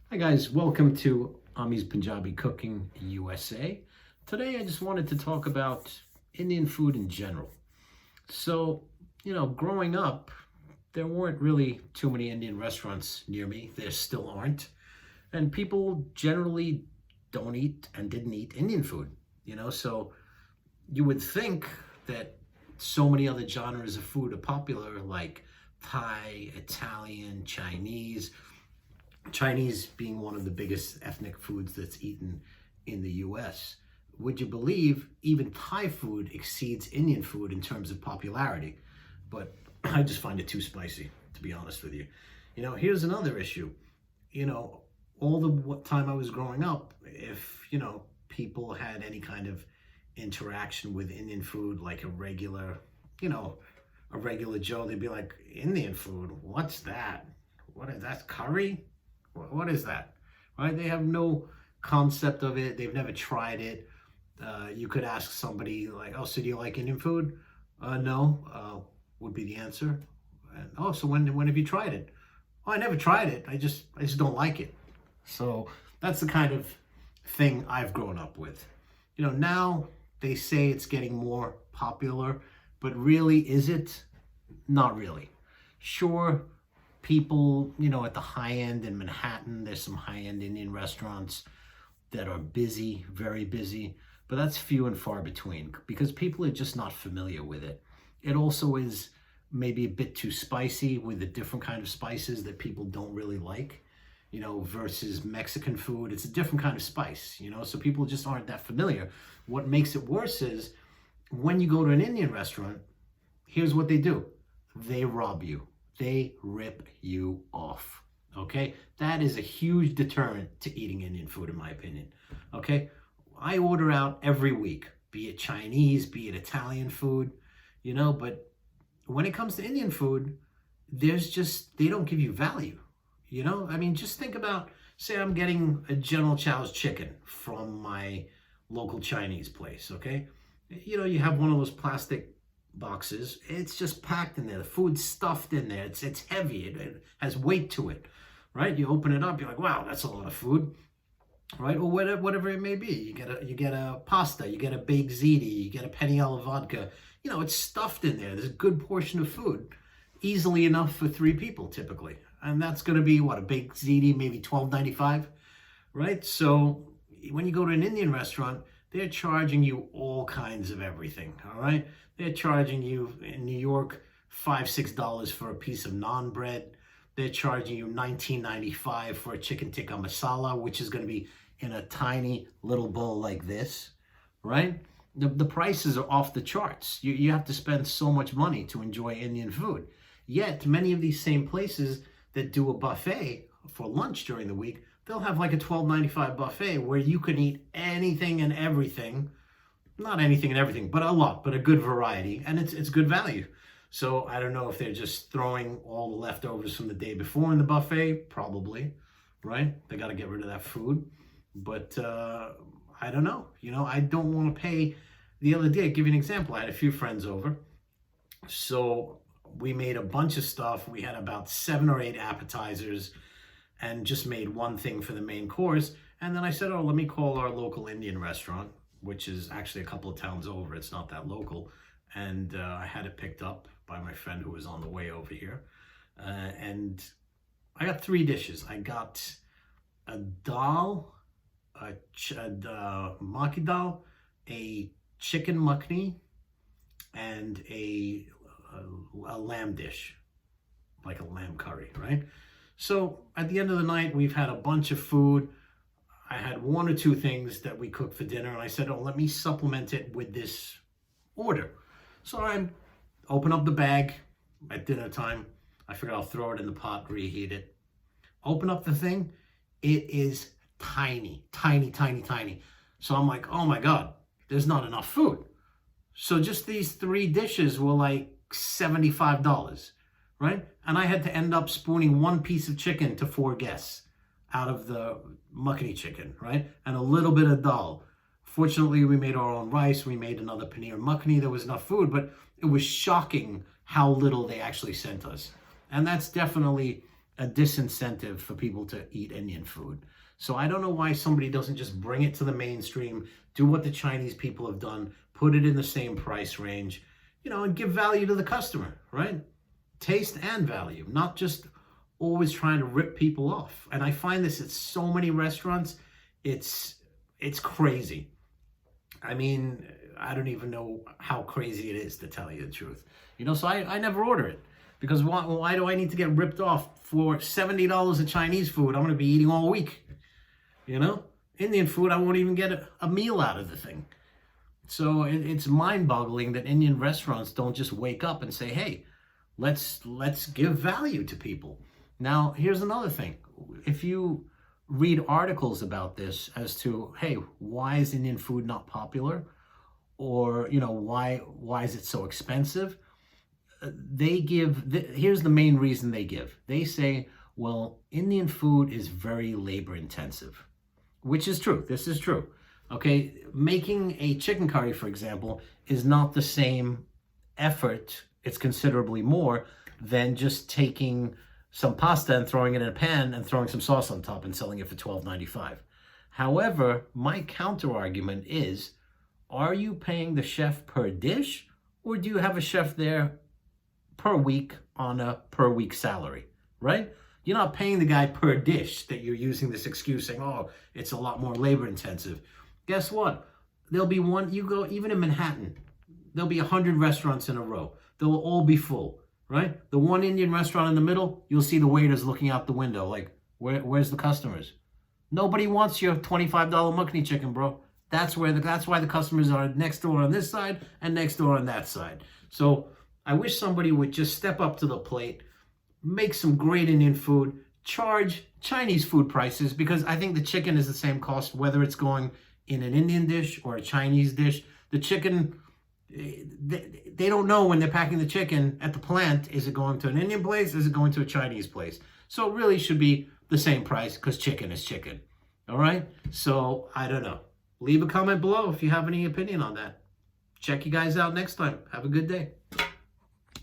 Hi guys, welcome to Ami's Punjabi Cooking USA. Today I just wanted to talk about Indian food in general. So, growing up, there weren't really too many Indian restaurants near me. There still aren't. And people generally don't eat and didn't eat Indian food, so you would think that so many other genres of food are popular, like Thai, Italian, Chinese being one of the biggest ethnic foods that's eaten in the US. Would you believe even Thai food exceeds Indian food in terms of popularity? But I just find it too spicy, to be honest with you. Here's another issue. All the time I was growing up, if, people had any kind of interaction with Indian food, like a regular Joe, they'd be like, Indian food? What's that? What is that? Curry? What is that? Right? They have no concept of it. They've never tried it. You could ask somebody like, "Oh, so do you like Indian food?" No, would be the answer. And, oh, so when have you tried it? Oh, I never tried it. I just don't like it. So that's the kind of thing I've grown up with. Now they say it's getting more popular, but really, is it? Not really. Sure, people, at the high end in Manhattan, there's some high end Indian restaurants that are busy, very busy, but that's few and far between because people are just not familiar with it. It also is maybe a bit too spicy with the different kind of spices that people don't really like, versus Mexican food. It's a different kind of spice, so people just aren't that familiar. What makes it worse is when you go to an Indian restaurant, here's what they do. They rob you. They rip you off. Okay? That is a huge deterrent to eating Indian food, in my opinion. Okay? I order out every week, be it Chinese, be it Italian food, but when it comes to Indian food, they don't give you value. Just think about, say I'm getting a General Chow's chicken from my local Chinese place, okay? You have one of those plastic boxes. It's just packed in there. The food's stuffed in there. It's heavy. It has weight to it, right? You open it up. You're like, wow, that's a lot of food, right? Or whatever it may be. You get a pasta. You get a baked ziti. You get a peniel vodka. It's stuffed in there. There's a good portion of food, easily enough for 3 people typically, and that's going to be what, a baked ziti, maybe $12.95, right? So when you go to an Indian restaurant, they're charging you all kinds of everything, all right? They're charging you, in New York, $5, $6 for a piece of naan bread. They're charging you $19.95 for a chicken tikka masala, which is going to be in a tiny little bowl like this, right? The prices are off the charts. You have to spend so much money to enjoy Indian food. Yet, many of these same places that do a buffet for lunch during the week, they'll have like a $12.95 buffet where you can eat anything and everything. Not anything and everything, but a lot, but a good variety. And it's good value. So I don't know if they're just throwing all the leftovers from the day before in the buffet. Probably, right? They got to get rid of that food. But I don't know. I don't want to pay. The other day, I'll give you an example. I had a few friends over. So we made a bunch of stuff. We had about 7 or 8 appetizers and just made one thing for the main course. And then I said, oh, let me call our local Indian restaurant, which is actually a couple of towns over. It's not that local. And I had it picked up by my friend who was on the way over here. And I got 3 dishes. I got a dal, maki dal, a chicken makhni, and a lamb dish, like a lamb curry, right? So at the end of the night, we've had a bunch of food. I had 1 or 2 things that we cooked for dinner, and I said, oh, let me supplement it with this order. So I open up the bag at dinner time. I figured I'll throw it in the pot, reheat it. Open up the thing. It is tiny, tiny, tiny, tiny. So I'm like, oh my God, there's not enough food. So just these 3 dishes were like $75, right? And I had to end up spooning 1 piece of chicken to 4 guests out of the makhni chicken, right? And a little bit of dal. Fortunately, we made our own rice. We made another paneer makhni. There was enough food, but it was shocking how little they actually sent us. And that's definitely a disincentive for people to eat Indian food. So I don't know why somebody doesn't just bring it to the mainstream, do what the Chinese people have done, put it in the same price range, and give value to the customer, right? Taste and value, not just always trying to rip people off. And I find this at so many restaurants. It's crazy. I mean, I don't even know how crazy it is, to tell you the truth. So I never order it. Because why do I need to get ripped off for $70 of Chinese food I'm going to be eating all week? Indian food, I won't even get a meal out of the thing. So it's mind-boggling that Indian restaurants don't just wake up and say, hey, let's give value to people. Now, here's another thing. If you read articles about this as to, hey, why is Indian food not popular? Or, why is it so expensive? Here's the main reason they give. They say, well, Indian food is very labor intensive, which is true. This is true. Okay, making a chicken curry, for example, is not the same effort. It's considerably more than just taking some pasta and throwing it in a pan and throwing some sauce on top and selling it for $12.95. However, my counter argument is, are you paying the chef per dish, or do you have a chef there per week on a per week salary, right? You're not paying the guy per dish that you're using this excuse saying, oh, it's a lot more labor intensive. Guess what? There'll be even in Manhattan, there'll be 100 restaurants in a row. They'll all be full, right? The one Indian restaurant in the middle, you'll see the waiters looking out the window like, where's the customers? Nobody wants your $25 Makhani chicken, bro. That's why the customers are next door on this side and next door on that side. So I wish somebody would just step up to the plate, make some great Indian food, charge Chinese food prices, because I think the chicken is the same cost whether it's going in an Indian dish or a Chinese dish. The chicken, they don't know when they're packing the chicken at the plant, is it going to an Indian place, is it going to a Chinese place? So it really should be the same price, because chicken is chicken. All right? So I don't know. Leave a comment below if you have any opinion on that. Check you guys out next time. Have a good day.